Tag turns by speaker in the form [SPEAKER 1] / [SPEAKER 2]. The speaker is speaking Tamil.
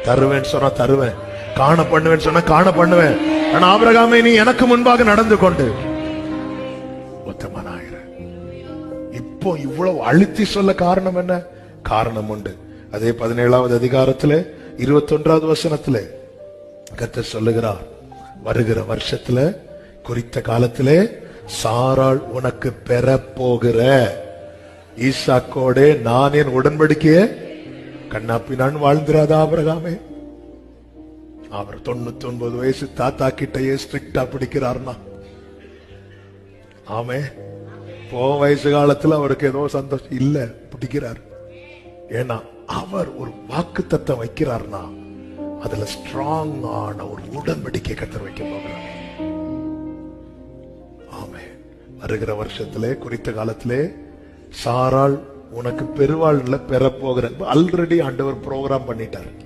[SPEAKER 1] தருவேன் சொன்னா தருவேன், காண பண்ணுவேன் சொன்னா காண பண்ணுவேன். ஆனா ஆபிரகாமே, நீ எனக்கு முன்பாக நடந்து கொண்டு உத்தமனாயிரு. இப்போ இவ்வளவு அழுத்தி சொல்ல காரணம் என்ன? காரணம் உண்டு. அதே 17வது அதிகாரத்திலே 21வது வசனத்திலே கர்த்தர் சொல்லுகிறார், வருகிற வருஷத்துல குறித்த காலத்திலே சாராள் உனக்கு பெற போகிற ஈசாக்கோடே நான் என் உடன்படிக்கைய கண்ணாப்பினான் வாழ்ந்திராதா ஆபிரகாமே? அவர் 99 வயசு தாத்தா கிட்டையே ஸ்ட்ரிக்டா பிடிக்கிறார்னா, ஆமே வயசு காலத்துல அவருக்கு ஏதோ சந்தோஷம் இல்ல, பிடிக்கிறார். ஏன்னா அவர் ஒரு வாக்கு தத்தம் வைக்கிறார்னா அதுல ஸ்ட்ராங் ஆன ஒரு உடன்படிக்கை கர்த்தர் வைக்க போகிறார். ஆமே வருகிற வருஷத்திலே குறித்த காலத்திலே சாராள் உனக்கு பெருவாள் பெற போகிற ஆல்ரெடி ஆண்டவர் ப்ரோக்ராம் பண்ணிட்டார்.